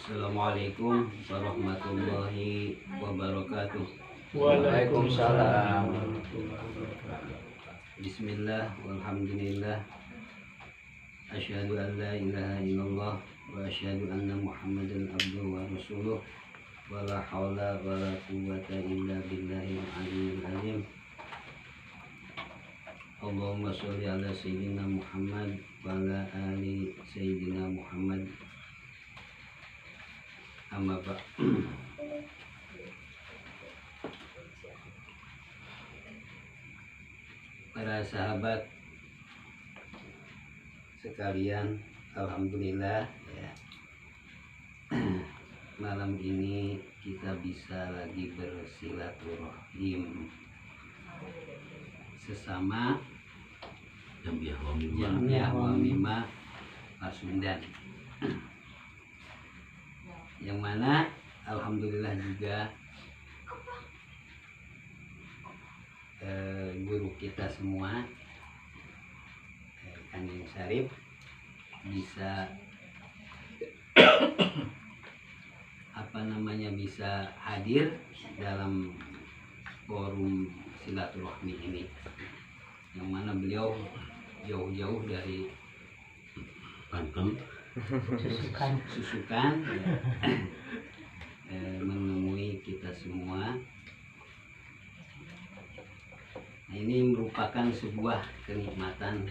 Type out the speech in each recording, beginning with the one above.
Assalamualaikum warahmatullahi wabarakatuh. Waalaikumsalam. Bismillah walhamdulillah. Asyhadu an la ilaha illallah wa asyhadu anna Muhammadan abduhu wa rasuluh. Wa la haula wa la quwwata illa billahil aliyyil azim. Allahumma sholli ala sayyidina Muhammad wa ala ali sayyidina Muhammad. Amma ba'd. Para sahabat sekalian, alhamdulillah ya. Malam ini kita bisa lagi bersilaturahim sesama Jamiah wa Mimah Pasundan, yang mana alhamdulillah juga guru kita semua Kanjeng Syarif bisa bisa hadir dalam forum silaturahmi ini, yang mana beliau jauh-jauh dari Banten Susukan ya, menemui kita semua. Nah, ini merupakan sebuah kenikmatan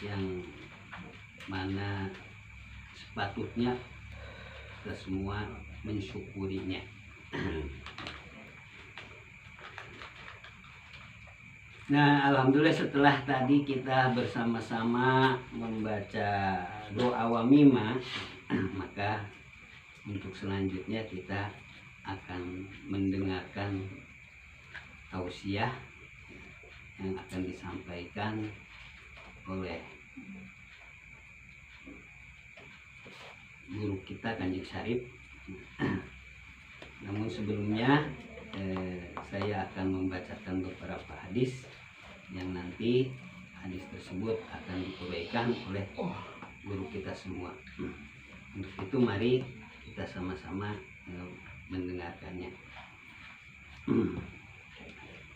yang mana sepatutnya kita semua mensyukurinya. Nah, alhamdulillah setelah tadi kita bersama-sama membaca doa wa mimah, maka untuk selanjutnya kita akan mendengarkan tausiah yang akan disampaikan oleh guru kita Kanjeng Syarif. Namun sebelumnya saya akan membacakan beberapa hadis yang nanti hadis tersebut akan diuraikan oleh guru kita semua. Untuk itu mari kita sama-sama mendengarkannya.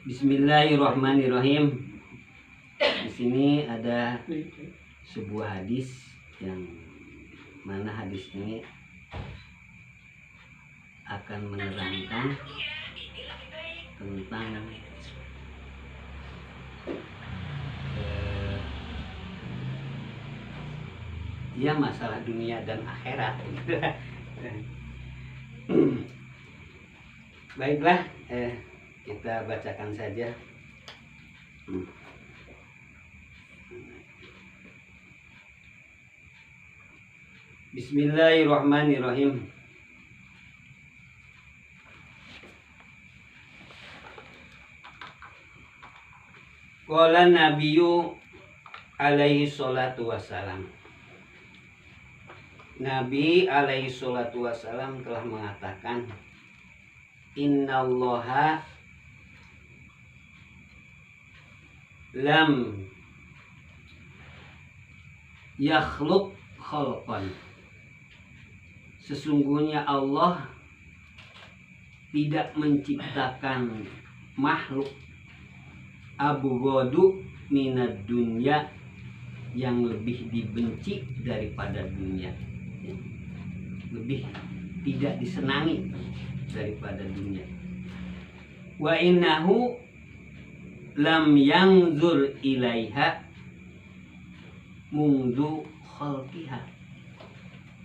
Bismillahirrahmanirrahim. Di sini ada sebuah hadis yang mana hadis ini akan menerangkan tentang ya masalah dunia dan akhirat. Baiklah, kita bacakan saja. Bismillahirrahmanirrahim. Qala Nabiyyu alaihi salatu wassalam. Nabi alaihi salatu wassalam telah mengatakan, innallaha lam yakhluq khalqan. Sesungguhnya Allah tidak menciptakan makhluk abghadu minad dunya, yang lebih dibenci daripada dunia, lebih tidak disenangi daripada dunia. Wa innahu lam yanzur ilaiha mundu khalqiha.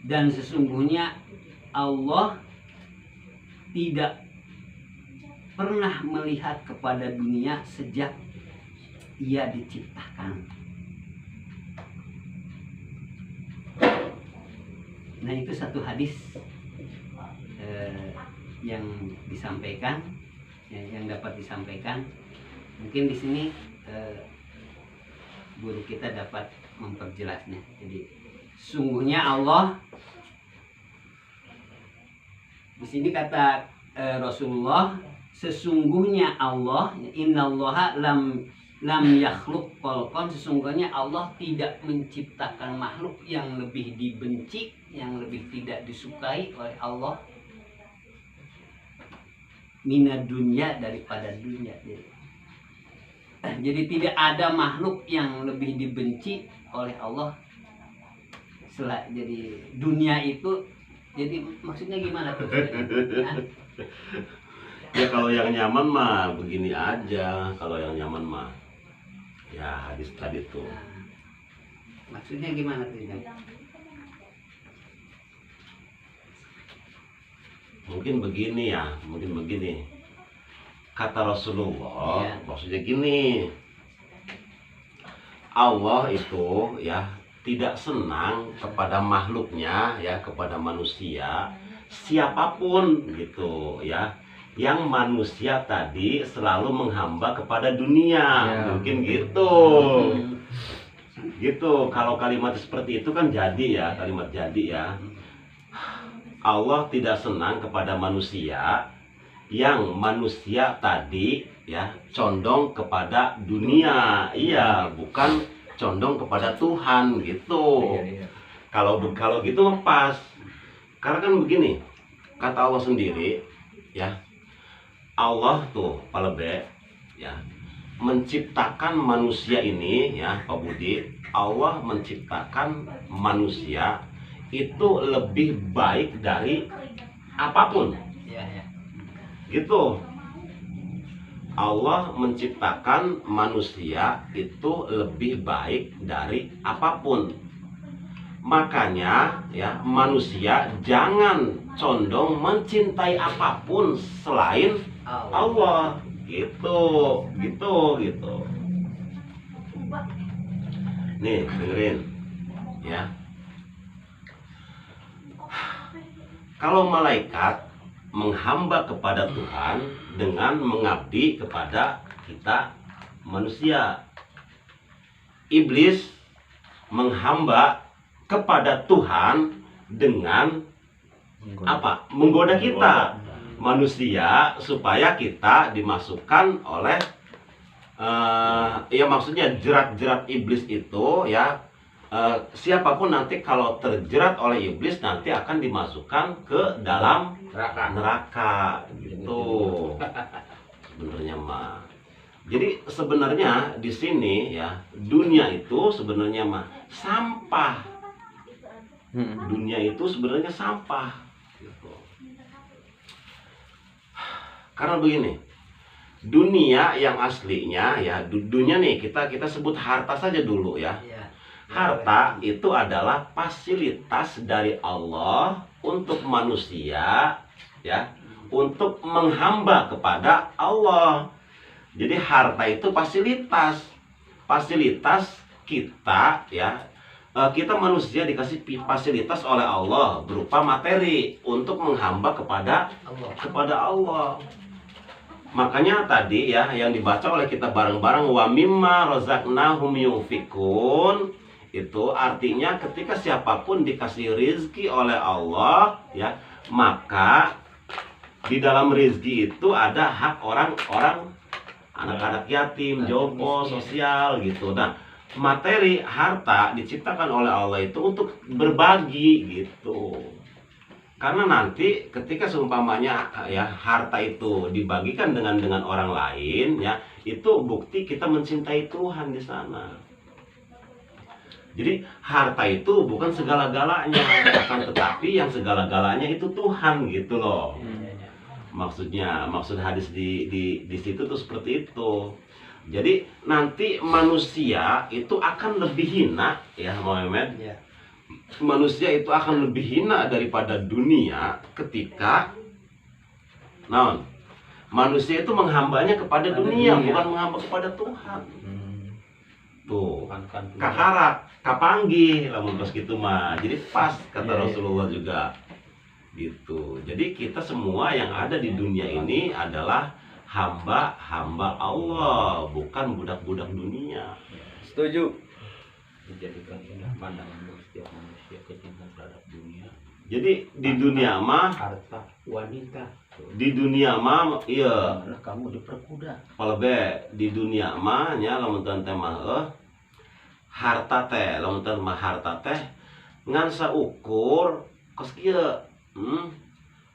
Dan sesungguhnya Allah tidak pernah melihat kepada dunia sejak ia diciptakan. Nah, itu satu hadis yang disampaikan, yang dapat disampaikan. Mungkin di sini guru kita dapat memperjelasnya. Jadi sungguhnya Allah, di sini kata Rasulullah, sesungguhnya Allah, innallaha lam lam yakhluq khalqan, sesungguhnya Allah tidak menciptakan makhluk yang lebih dibenci, yang lebih tidak disukai oleh Allah minad dunya, daripada dunia. Jadi tidak ada makhluk yang lebih dibenci oleh Allah jadi dunia itu. Jadi maksudnya gimana tuh? Ya kalau yang nyaman mah begini aja, kalau yang nyaman mah ya hadis tadi tuh. Maksudnya gimana tuh? Mungkin begini ya, mungkin begini. Kata Rasulullah, Ya. maksudnya gini. Allah itu ya tidak senang kepada makhluknya, ya kepada manusia siapapun gitu ya, yang manusia tadi selalu menghamba kepada dunia. Ya. Mungkin gitu. Gitu. Kalau kalimat seperti itu kan jadi ya, kalimat jadi ya. Allah tidak senang kepada manusia yang manusia tadi ya condong kepada dunia. Iya, bukan condong kepada Tuhan gitu. Kalau gitu pas. Karena kan begini, kata Allah sendiri ya. Allah tuh palebe ya menciptakan manusia ini ya, Pak Budi. Allah menciptakan manusia itu lebih baik dari apapun. Ya, ya. Gitu. Allah menciptakan manusia itu lebih baik dari apapun. Makanya ya manusia jangan condong mencintai apapun selain Allah. Gitu. Nih, dengerin ya. Kalau malaikat menghamba kepada Tuhan dengan mengabdi kepada kita manusia, iblis menghamba kepada Tuhan dengan apa? Menggoda kita manusia supaya kita dimasukkan oleh ya maksudnya jerat-jerat iblis itu ya. Siapapun nanti kalau terjerat oleh iblis nanti akan dimasukkan ke dalam neraka gitu. Sebenarnya mah. Jadi sebenarnya di sini ya dunia itu sebenarnya mah sampah. Dunia itu sebenarnya sampah gitu. Karena begini, dunia yang aslinya ya dunia nih kita sebut harta saja dulu ya. Harta itu adalah fasilitas dari Allah untuk manusia ya, untuk menghamba kepada Allah. Jadi harta itu fasilitas kita ya. Kita manusia dikasih fasilitas oleh Allah berupa materi untuk menghamba kepada Allah. Makanya tadi ya yang dibaca oleh kita bareng-bareng wa mimma razaqnahum yunfikun, itu artinya ketika siapapun dikasih rizki oleh Allah ya, maka di dalam rizki itu ada hak orang-orang, anak-anak yatim, jompo, sosial gitu. Nah, materi harta diciptakan oleh Allah itu untuk berbagi gitu. Karena nanti ketika seumpamanya ya harta itu dibagikan dengan orang lain ya, itu bukti kita mencintai Tuhan di sana. Jadi harta itu bukan segala-galanya, akan tetapi yang segala-galanya itu Tuhan gitu loh. Maksud hadis di situ tuh seperti itu. Jadi nanti manusia itu akan lebih hina ya Muhammad. Manusia itu akan lebih hina daripada dunia ketika manusia itu menghambanya kepada dunia, bukan menghamba kepada Tuhan. Tuh, kakarak, kapanggih, lamun pas gitu mah. Jadi pas kata Rasulullah juga. Gitu. Jadi kita semua yang ada di dunia ini adalah hamba-hamba Allah, bukan budak-budak dunia. Setuju. Dijadikan indah pandangan setiap manusia kecintaan terhadap dunia. Jadi di dunia mah harta, wanita, Di dunia mah iya Lah kamu diperkuda. palebe di dunia mah nya lamun teu teh mah harta teh lamun teu mah harta teh ngan saukur kos kieu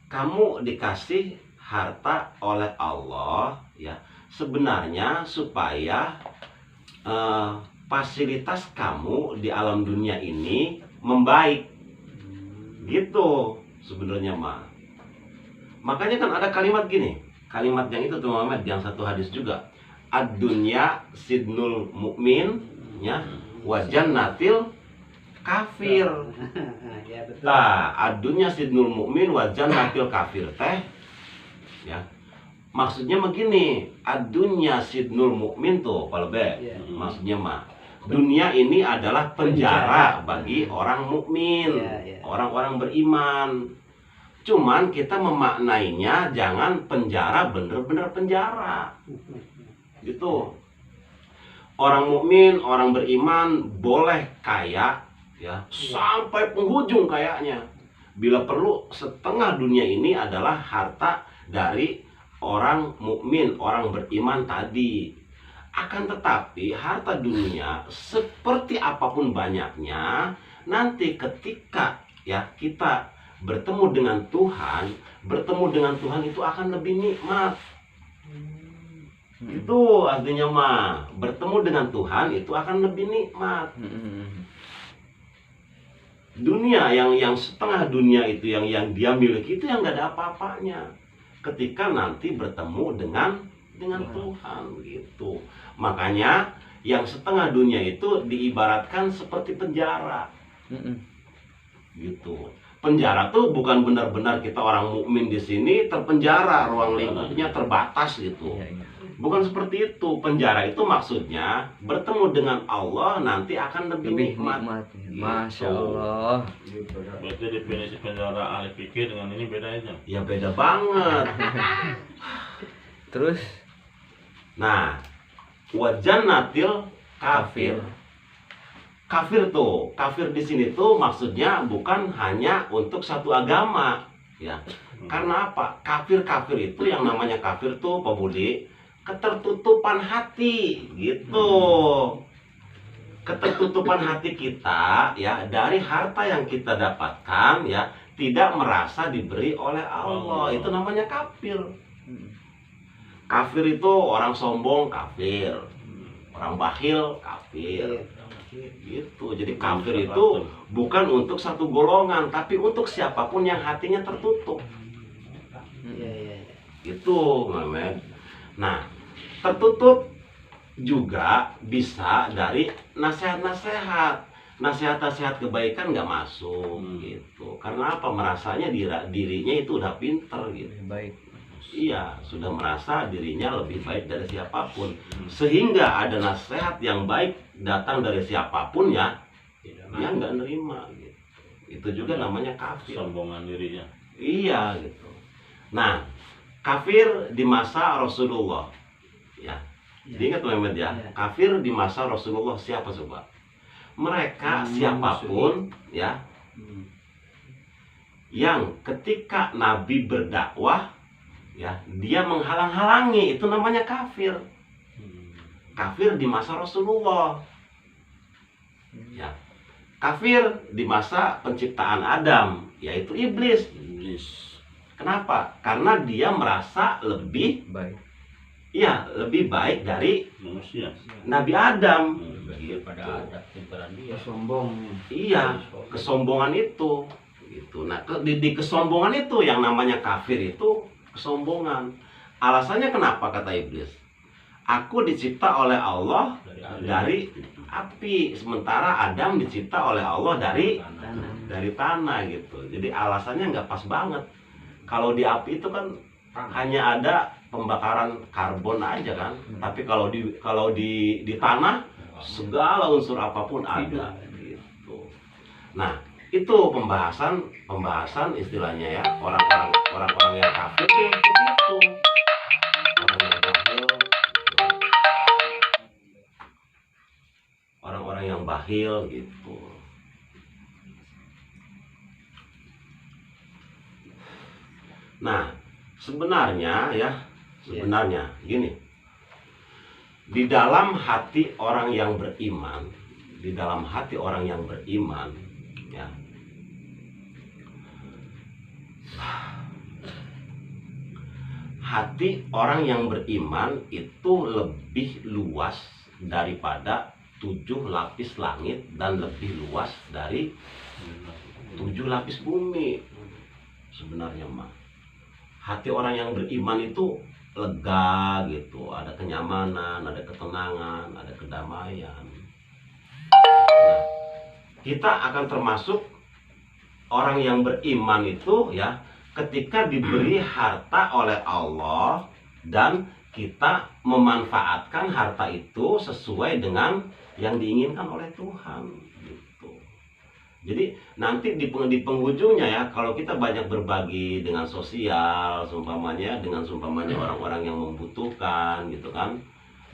kamu dikasih harta oleh Allah ya sebenarnya supaya fasilitas kamu di alam dunia ini membaik gitu sebenarnya mah. Makanya kan ada kalimat gini, kalimat yang itu tuh Muhammad yang satu hadis juga, ad-dunya sidnul mukmin ya wa jannatil kafir. Ya betul. Nah, ad-dunya sidnul mukmin wa jannatil kafir teh ya. Maksudnya begini, ad-dunya sidnul mukmin tuh kalau be. Ya. Maksudnya mah dunia ini adalah penjara bagi orang mukmin, Ya, ya. orang-orang beriman. Cuman kita memaknainya jangan penjara bener-bener penjara. Gitu. Orang mukmin, orang beriman boleh kaya ya sampai penghujung kayaknya. Bila perlu setengah dunia ini adalah harta dari orang mukmin, orang beriman tadi. Akan tetapi harta dunia seperti apapun banyaknya, nanti ketika ya kita bertemu dengan Tuhan itu akan lebih nikmat. Itu artinya mah bertemu dengan Tuhan itu akan lebih nikmat. Dunia yang setengah dunia itu yang dia miliki itu yang nggak ada apa-apanya. Ketika nanti bertemu dengan Tuhan gitu. Makanya yang setengah dunia itu diibaratkan seperti penjara. Gitu. Penjara tuh bukan benar-benar kita orang mukmin di sini terpenjara, ruang lingkupnya terbatas gitu. Bukan seperti itu. Penjara itu maksudnya bertemu dengan Allah nanti akan lebih nikmat. Masya Allah. Berarti definisi penjara ahli fikih dengan ini bedanya. Ya beda banget. Terus Nah, wajannatil kafir. Kafir di sini tuh maksudnya bukan hanya untuk satu agama, ya. Karena apa? Kafir itu yang namanya kafir tuh Pak Budi, ketertutupan hati, gitu. Ketertutupan hati kita, ya, dari harta yang kita dapatkan, ya, tidak merasa diberi oleh Allah. Itu namanya kafir. Kafir itu orang sombong, kafir. Orang bakhil, kafir. Gitu. Jadi kafir itu bukan untuk satu golongan, tapi untuk siapapun yang hatinya tertutup. Gitu, Mamet. Nah, tertutup juga bisa dari nasihat-nasihat. Nasihat-nasihat kebaikan nggak masuk gitu. Karena apa? Merasanya dirinya itu udah pinter gitu. baik. Iya, sudah merasa dirinya lebih baik dari siapapun. Sehingga ada nasihat yang baik datang dari siapapun ya, dia nggak nerima gitu. Itu juga namanya kafir. Sombongan dirinya. Iya gitu. Nah, kafir di masa Rasulullah. Ya. Diingat Muhammad ya. Kafir di masa Rasulullah siapa coba? Mereka siapapun ya. Yang ketika Nabi berdakwah ya, dia menghalang-halangi, itu namanya kafir. Kafir di masa Rasulullah. Ya. Kafir di masa penciptaan Adam, yaitu iblis. Kenapa? Karena dia merasa lebih Baik. ya, lebih baik dari Manusia. Nabi Adam. Gitu. Pada ada pintaran dia. Sombong. Iya, kesombongan itu. Gitu. Nah, di kesombongan itu yang namanya kafir itu kesombongan. Alasannya kenapa kata iblis? Aku dicipta oleh Allah dari api, sementara Adam dicipta oleh Allah dari tanah gitu. Jadi alasannya nggak pas banget. Kalau di api itu kan hanya ada pembakaran karbon aja kan. Tapi kalau di tanah segala unsur apapun ada gitu. Nah, itu pembahasan istilahnya ya, orang-orang yang kafir itu begitu. Orang yang bakhil gitu. Nah, sebenarnya ya, sebenarnya gini, di dalam hati orang yang beriman, di dalam hati orang yang beriman ya, hati orang yang beriman itu lebih luas daripada 7 lapis langit dan lebih luas dari 7 lapis bumi. Sebenarnya mah hati orang yang beriman itu lega gitu, ada kenyamanan, ada ketenangan, ada kedamaian. Nah, kita akan termasuk orang yang beriman itu ya, ketika diberi harta oleh Allah dan kita memanfaatkan harta itu sesuai dengan yang diinginkan oleh Tuhan gitu. Jadi nanti di penghujungnya ya, kalau kita banyak berbagi dengan sosial, seumpamanya dengan seumpamanya orang-orang yang membutuhkan gitu kan.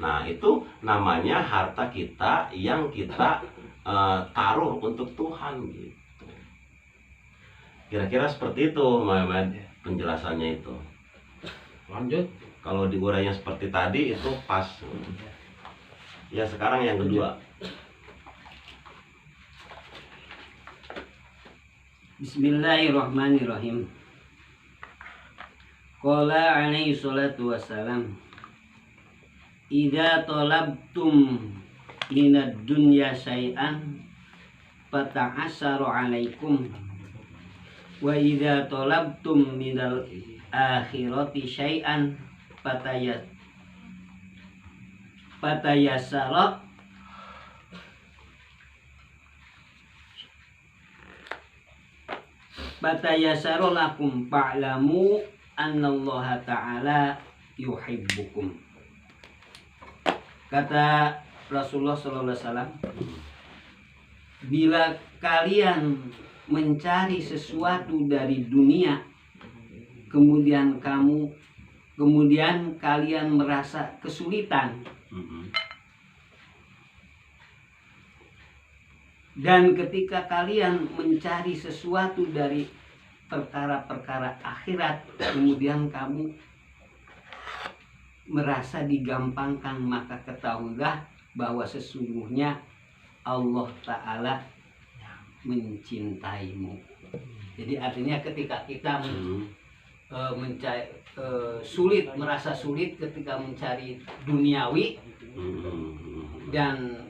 Nah, itu namanya harta kita yang kita taruh untuk Tuhan gitu. Kira-kira seperti itu, Muhammad, penjelasannya itu. Lanjut. Kalau diurainya seperti tadi itu pas. Ya, sekarang yang kedua. Bismillahirrahmanirrahim. Qala alaihi salatu wassalam, idza talabtum minad dunya syai'an fata'assaru alaikum, wa idza talabtum minal akhirati syai'an fatayassara Batayasaru lakum fa'lamu annallaha ta'ala yuhibbukum. Kata Rasulullah SAW, bila kalian mencari sesuatu dari dunia, kemudian kalian merasa kesulitan, dan ketika kalian mencari sesuatu dari perkara-perkara akhirat, kemudian kamu merasa digampangkan, maka ketahuilah bahwa sesungguhnya Allah Ta'ala mencintaimu. Jadi artinya ketika kita merasa sulit ketika mencari duniawi, dan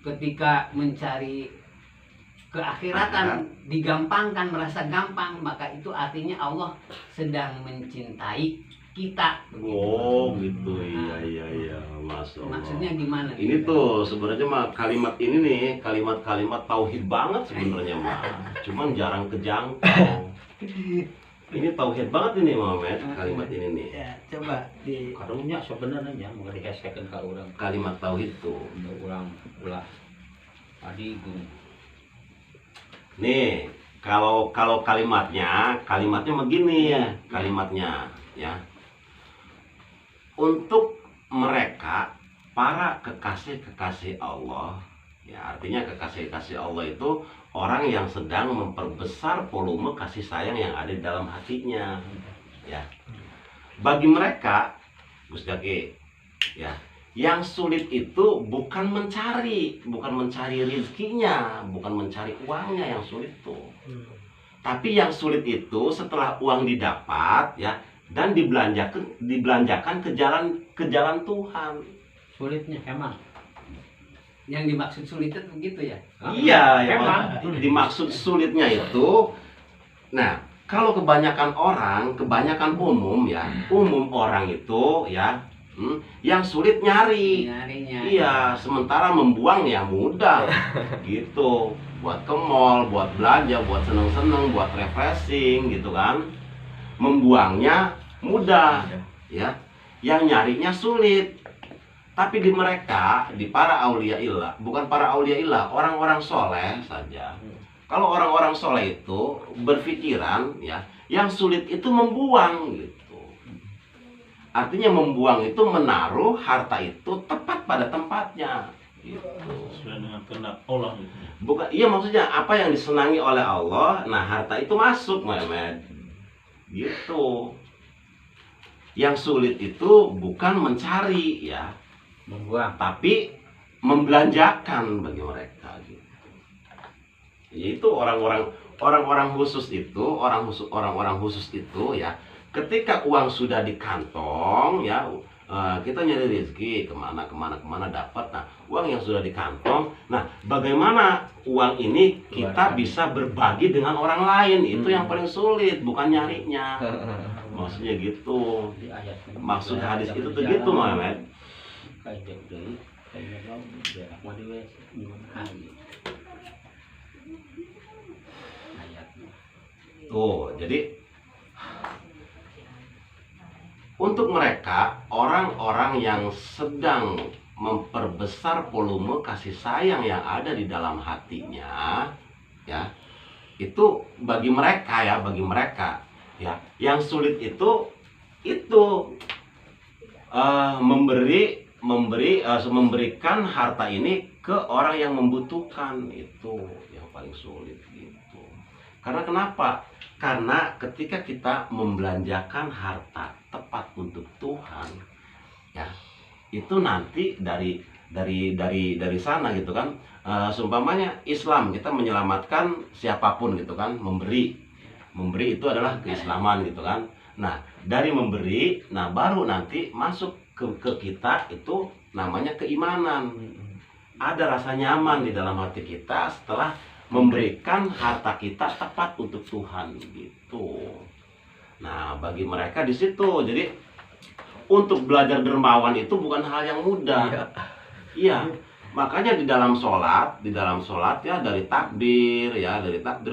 ketika mencari keakhiratan digampangkan, merasa gampang, maka itu artinya Allah sedang mencintai kita. Oh gitu, iya, Masya Allah. Maksudnya gimana? Ini tuh sebenarnya mah kalimat ini nih, kalimat-kalimat tauhid banget sebenarnya mah, cuman jarang kejangkau. Ini tauhid banget ini Muhammad, kalimat ini nih. Ya, coba di Karunya sebenarnya mau dihesekeun ka urang. Kalimat tauhid tuh. Urang ulah adigung. Nih, kalau kalimatnya begini ya, kalimatnya ya. Untuk mereka para kekasih-kekasih Allah, ya artinya kekasih-kekasih Allah itu orang yang sedang memperbesar volume kasih sayang yang ada di dalam hatinya, ya. Bagi mereka, Gus Jaki, ya, yang sulit itu bukan mencari rezekinya, bukan mencari uangnya yang sulit tuh. Tapi yang sulit itu setelah uang didapat, ya, dan dibelanjakan ke jalan Tuhan. Sulitnya emang. yang dimaksud sulit itu begitu ya? Iya, ya, Emang. dimaksud sulitnya itu. Nah, kalau kebanyakan umum ya, umum orang itu ya, yang sulit nyarinya. Iya, sementara membuang ya mudah, gitu. Buat ke mall, buat belanja, buat seneng-seneng, buat refreshing, gitu kan. Membuangnya mudah, ya. Yang nyarinya sulit. Tapi di mereka, di para aulia illah, bukan para aulia illah, orang-orang soleh saja. Kalau orang-orang soleh itu berpikiran, ya, yang sulit itu membuang, gitu. Artinya membuang itu menaruh harta itu tepat pada tempatnya, gitu. Sesuai dengan kehendak Allah gitu. Bukan, iya maksudnya apa yang disenangi oleh Allah, nah harta itu masuk, Muhammad. Gitu. Yang sulit itu bukan mencari ya, Membuang. tapi membelanjakan bagi mereka gitu. Yaitu orang-orang khusus itu, orang-orang khusus itu ya, ketika uang sudah di kantong ya, kita nyari rezeki kemana dapat. Nah, uang yang sudah di kantong, nah bagaimana uang ini kita bisa berbagi dengan orang lain, itu yang paling sulit, bukan nyarinya. Maksudnya gitu. Di ayat Maksud hadis itu tuh gitu, Muhammad. Kayak deui, kayak lo berak mah di WC minum air. Ayatnya. Tuh, jadi untuk mereka, orang-orang yang sedang memperbesar volume kasih sayang yang ada di dalam hatinya, ya, itu bagi mereka ya, yang sulit itu memberikan harta ini ke orang yang membutuhkan, itu yang paling sulit gitu. Karena kenapa? Karena ketika kita membelanjakan harta tepat untuk Tuhan, ya, itu nanti dari sana gitu kan. Seumpamanya Islam, kita menyelamatkan siapapun gitu kan, memberi itu adalah keislaman gitu kan. Nah, dari memberi, nah baru nanti masuk ke kita, itu namanya keimanan. Ada rasa nyaman di dalam hati kita setelah memberikan harta kita tepat untuk Tuhan gitu. Nah, bagi mereka di situ, jadi untuk belajar dermawan itu bukan hal yang mudah. Iya. Makanya di dalam sholat ya, dari takbir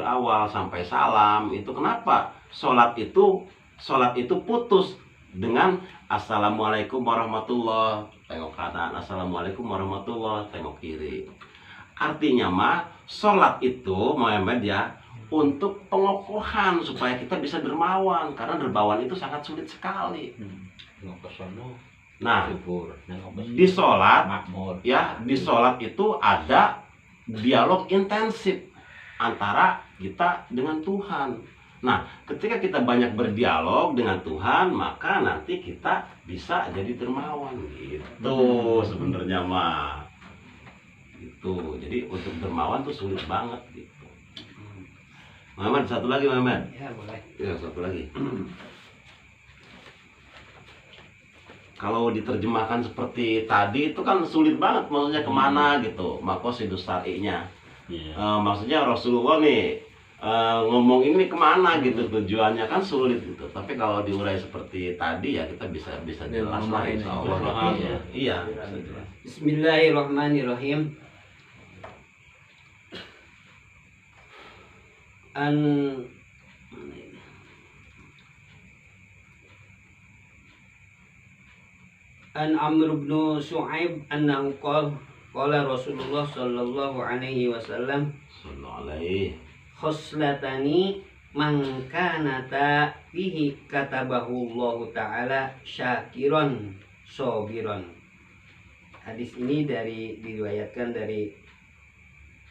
awal sampai salam, itu kenapa sholat itu putus dengan assalamualaikum warahmatullah, tengok kanan, assalamualaikum warahmatullah, tengok kiri. Artinya mah sholat itu Muhammad ya, untuk pengokohan supaya kita bisa dermawan, karena dermawan itu sangat sulit sekali. Nengok ke sono. Nah, Syukur. Nengok ke di sholat makmur. ya, di sholat itu ada dialog intensif antara kita dengan Tuhan. Nah, ketika kita banyak berdialog dengan Tuhan, maka nanti kita bisa jadi dermawan gitu sebenarnya mah. Gitu. Jadi untuk dermawan tuh sulit banget gitu. Muhammad, satu lagi Muhammad. Ya boleh. Ya, satu lagi. Kalau diterjemahkan seperti tadi itu kan sulit banget, maksudnya kemana gitu, maqasidus syar'inya. Maksudnya Rasulullah nih ngomong ini kemana gitu, tujuannya kan sulit gitu. Tapi kalau diurai seperti tadi ya kita bisa jelas lah, insya Allah. Iya. Bismillahirrahmanirrahim. An Amr bin Shu'aib annahu qala Rasulullah sallallahu alaihi wasallam Sallallahu alaihi. khoslatani man kanata fihi katabahu Allah taala syakiron sobiron. Hadis ini diriwayatkan dari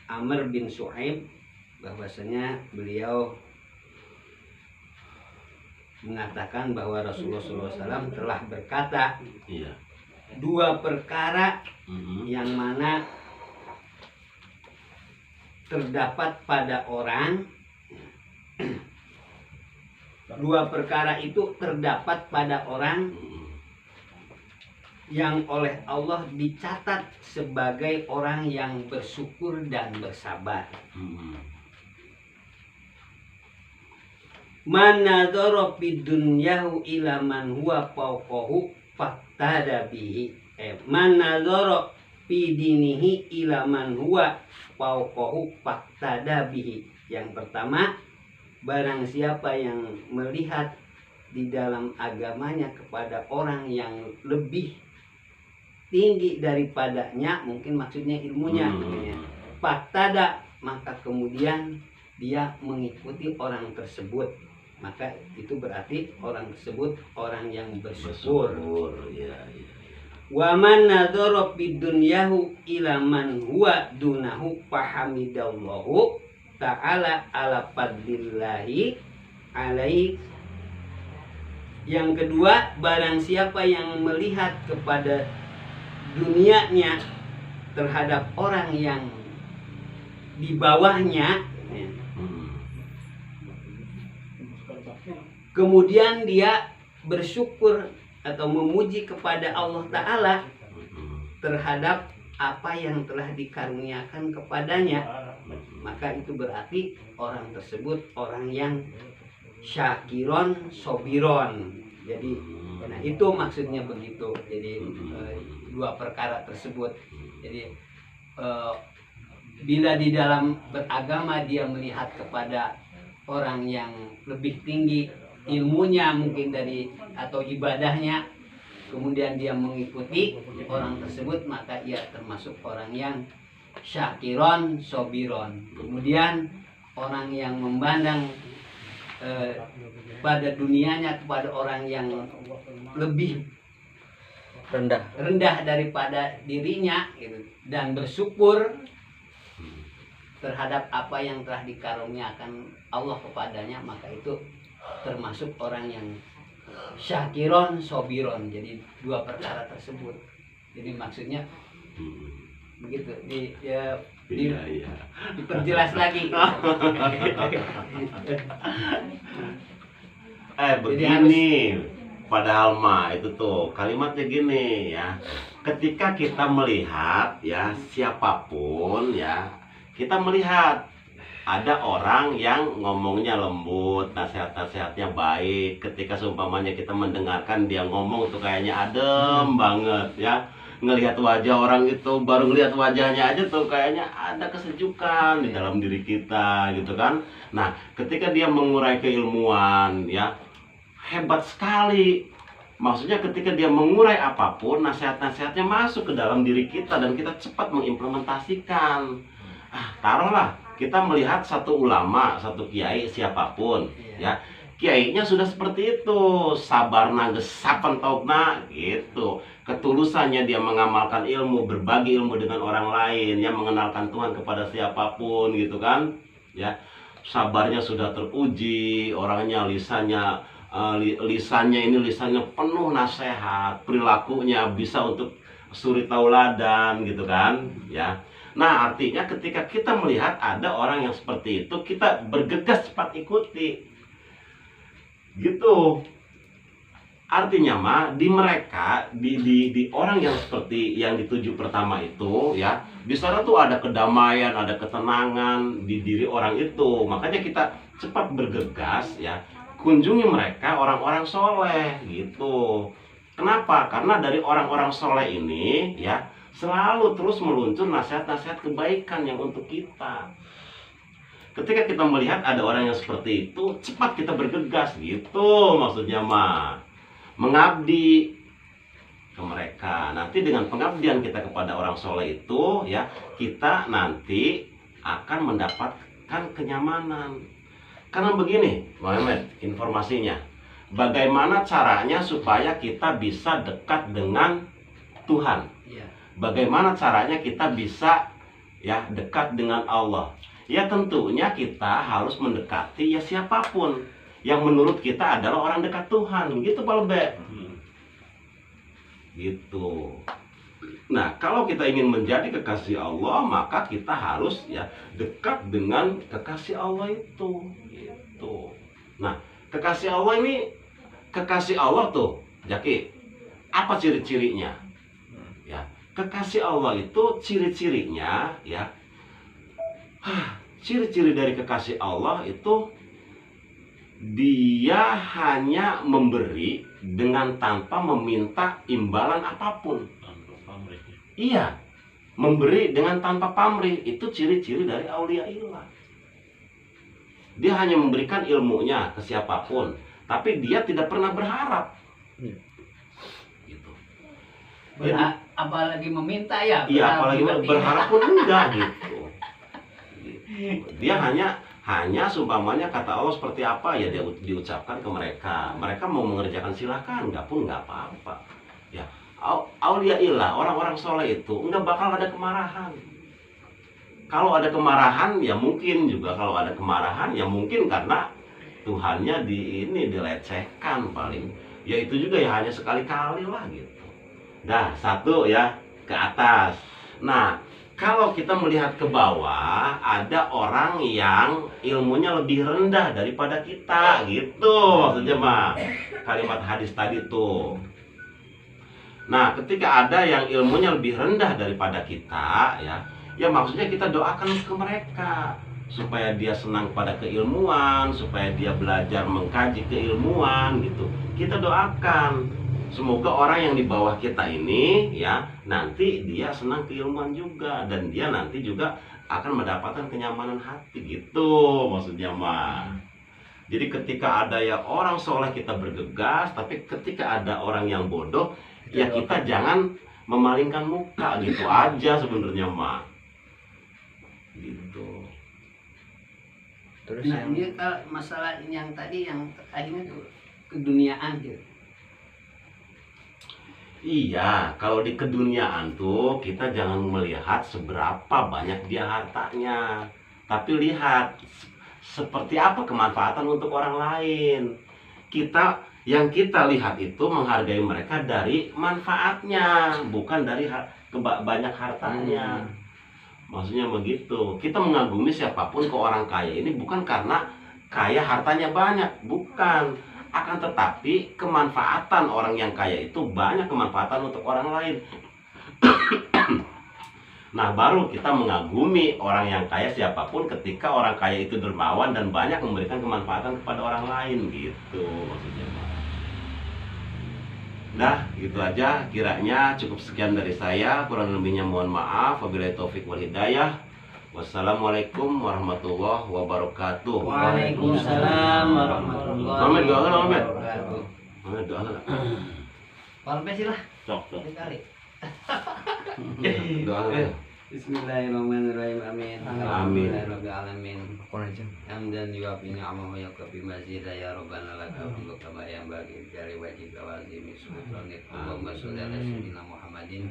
Amr bin Shu'aib, bahwasanya beliau mengatakan bahwa Rasulullah SAW telah berkata, Iya. dua perkara yang mana terdapat pada orang, dua perkara itu terdapat pada orang yang oleh Allah dicatat sebagai orang yang bersyukur dan bersabar. Man nadhara fid dunyahu ila man huwa fawqahu faqtada bihi. Man nadhara fi dinihi ila man huwa fawqahu faqtada bihi. Yang pertama, barang siapa yang melihat di dalam agamanya kepada orang yang lebih tinggi daripadanya, mungkin maksudnya ilmunya, faqtada, maka kemudian dia mengikuti orang tersebut, maka itu berarti orang tersebut orang yang bersyukur. Ya. Wa man nadhara fid dunyahu ila man huwa dunahu fahamidallahu ta'ala ala fadlillahi alaihi. Yang kedua, barang siapa yang melihat kepada dunianya terhadap orang yang di bawahnya, kemudian dia bersyukur atau memuji kepada Allah Ta'ala terhadap apa yang telah dikaruniakan kepadanya, maka itu berarti orang tersebut orang yang syakiron sobiron. Jadi nah itu maksudnya begitu. Jadi dua perkara tersebut. Jadi bila di dalam beragama dia melihat kepada orang yang lebih tinggi ilmunya mungkin dari atau ibadahnya, kemudian dia mengikuti orang tersebut, maka ia termasuk orang yang syakiron sobiron. Kemudian orang yang memandang pada dunianya kepada orang yang lebih rendah daripada dirinya gitu, dan bersyukur terhadap apa yang telah dikaruniakan Allah kepadanya, maka itu termasuk orang yang syakiron sobiron. Jadi dua perkara tersebut. Jadi maksudnya begitu diperjelas lagi. Begini, padahal mah itu tuh kalimatnya gini ya. Ketika kita melihat ya siapapun ya, kita melihat ada orang yang ngomongnya lembut, nasihat-nasihatnya baik. Ketika seumpamanya kita mendengarkan dia ngomong tuh kayaknya adem banget ya. Ngelihat wajah orang itu, baru ngelihat wajahnya aja tuh kayaknya ada kesejukan di dalam diri kita gitu kan. Nah, ketika dia mengurai keilmuan ya, hebat sekali. Maksudnya ketika dia mengurai apapun, nasihat-nasihatnya masuk ke dalam diri kita dan kita cepat mengimplementasikan. Taruhlah kita melihat satu ulama, satu kiai siapapun ya, kiainya sudah seperti itu, sabar nagesapan taubna gitu, ketulusannya dia mengamalkan ilmu, berbagi ilmu dengan orang lain, yang mengenalkan Tuhan kepada siapapun gitu kan ya, sabarnya sudah teruji, orangnya lisannya penuh nasihat, perilakunya bisa untuk suri tauladan gitu kan ya. Nah, artinya ketika kita melihat ada orang yang seperti itu, kita bergegas cepat ikuti. Gitu. Artinya mah di mereka, di orang yang seperti yang dituju pertama itu ya, di sana tuh ada kedamaian, ada ketenangan di diri orang itu. Makanya kita cepat bergegas ya, kunjungi mereka, orang-orang soleh gitu. Kenapa? Karena dari orang-orang soleh ini ya, selalu terus meluncur nasihat-nasihat kebaikan yang untuk kita. Ketika kita melihat ada orang yang seperti itu, cepat kita bergegas gitu maksudnya mah. Mengabdi ke mereka. Nanti dengan pengabdian kita kepada orang soleh itu ya, kita nanti akan mendapatkan kenyamanan. Karena begini, Muhammad, informasinya. Bagaimana caranya supaya kita bisa dekat dengan Tuhan? Bagaimana caranya kita bisa ya dekat dengan Allah? Ya tentunya kita harus mendekati ya siapapun yang menurut kita adalah orang dekat Tuhan, gitu Pak Lebe. Gitu. Nah, kalau kita ingin menjadi kekasih Allah, maka kita harus ya dekat dengan kekasih Allah itu. Gitu. Nah, kekasih Allah ini, kekasih Allah tuh, Jaki, apa ciri-cirinya? Ya, kekasih Allah itu ciri-cirinya ya. Ciri-ciri dari kekasih Allah itu dia hanya memberi dengan tanpa meminta imbalan apapun. Iya, memberi dengan tanpa pamrih, itu ciri-ciri dari auliaillah. Dia hanya memberikan ilmunya ke siapapun, tapi dia tidak pernah berharap. Gitu. Apalagi meminta ya? Iya, apalagi berharap pun enggak gitu. Dia hanya seumpamanya kata Allah seperti apa ya dia diucapkan ke mereka. Mereka mau mengerjakan silakan, enggak pun enggak apa-apa. Ya, auliaillah, orang-orang soleh itu enggak bakal ada kemarahan. Kalau ada kemarahan ya mungkin juga, kalau ada kemarahan ya mungkin karena Tuhannya dilecehkan paling. ya itu juga ya hanya sekali-kali lah gitu. Dah, satu ya ke atas. Nah, kalau kita melihat ke bawah, ada orang yang ilmunya lebih rendah daripada kita, gitu maksudnya mah. Kalimat hadis tadi tuh. Nah, ketika ada yang ilmunya lebih rendah daripada kita, ya maksudnya kita doakan ke mereka supaya dia senang pada keilmuan, supaya dia belajar mengkaji keilmuan gitu. Kita doakan semoga orang yang di bawah kita ini ya nanti dia senang keilmuan juga dan dia nanti juga akan mendapatkan kenyamanan hati gitu maksudnya mah. Jadi ketika ada ya orang soleh kita bergegas, tapi ketika ada orang yang bodoh ya kita jangan memalingkan muka gitu aja sebenarnya mah. Gitu. Terus Nah, yang ini kalau masalah yang tadi yang akhirnya tuh keduniaan gitu. Iya, kalau di keduniaan tuh kita jangan melihat seberapa banyak dia hartanya, tapi lihat seperti apa kemanfaatan untuk orang lain. Yang kita lihat itu menghargai mereka dari manfaatnya, bukan dari banyak hartanya. Maksudnya begitu. Kita mengagumi siapapun ke orang kaya ini bukan karena kaya hartanya banyak, bukan. Akan tetapi kemanfaatan orang yang kaya itu banyak kemanfaatan untuk orang lain. Nah, baru kita mengagumi orang yang kaya siapapun ketika orang kaya itu dermawan dan banyak memberikan kemanfaatan kepada orang lain gitu maksudnya. Nah, gitu aja kiranya cukup sekian dari saya, kurang lebihnya mohon maaf. Wabillahi taufik wal hidayah. Wassalamualaikum warahmatullahi wabarakatuh. Waalaikumsalam warahmatullahi Mamet, doa kan, Mamet? wabarakatuh. Mamet, doa kan? Palpe sih lah. Sok. Sekali. Doa kan? Bismillahirrahmanirrahim. Amin. Amin. Alhamdulillahirabbil alamin. aku aja. Hamdan yuafi ni'amahu wa yakfi mazida ya rabbana lakal hamdu kama yanbaghi li wajhika wa azimi sultanik. Allahumma shalli ala sayyidina Muhammadin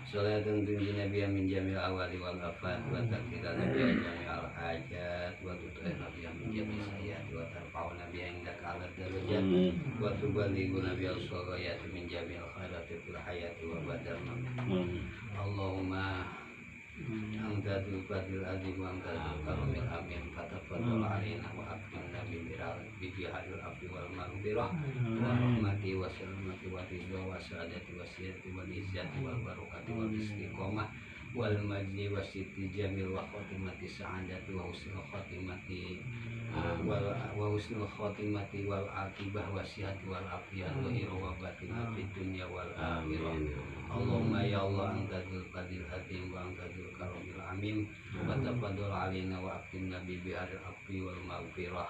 salatan tunjina biha min jamil awali wal afat wa taqdirana biha jami'al hajat wa tutahina biha min jami'is sayyiati wa tarfa'una biha indaka 'ala darajat wa tuballighuna biha as-saghayati min jami'il khairati fil hayati wa ba'dal maut. Allahumma anta dzul azim wa anta dzul karamil amin fatafadhal alaina wa akrimna bi bihadil afi wal maghfirah wa rahmati wa salamati wa ridha wa sa'adati wa siyati wal izzati wal barakati wal istiqomah wal majdi wa siti jamil wa khatimati sa'adati wa husnul khatimati wa husnul khatimati wal aqibah wa sihhati wal afiyah wa wa batin fid dunya wal akhirah. Allahumma ya Allah anta dzul qadil hatim wa anta dzul karamil amin wa tafaddal alaina wa aqimna bi bihadil afi wal maghfirah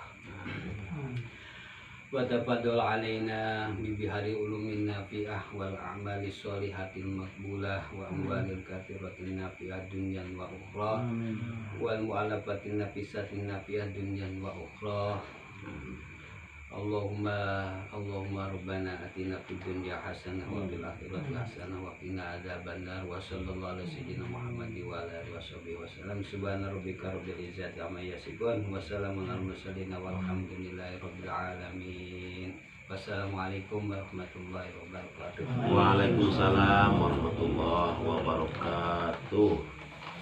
wa tafaddal alaina bi bihari ulumin nafi'ah wal a'mali sholihatil maqbulah wa amwalil katsiratin nafi'ah dunyan wa ukhra wal mu'alafatin nafisatin nafi'ah dunyan wa ukhra. Allahumma rabbana atina fid dunya hasanah wa fil akhirati hasanah wa qina adzabannar wa sallallahu ala sayyidina Muhammadin wa ala alihi washabihi wasallam. Subhana rabbika rabbil izzati amma yasifun wa salamun alal mursalin walhamdulillahi rabbil alamin. Wassalamualaikum warahmatullahi wabarakatuh. Waalaikumsalam warahmatullahi wabarakatuh.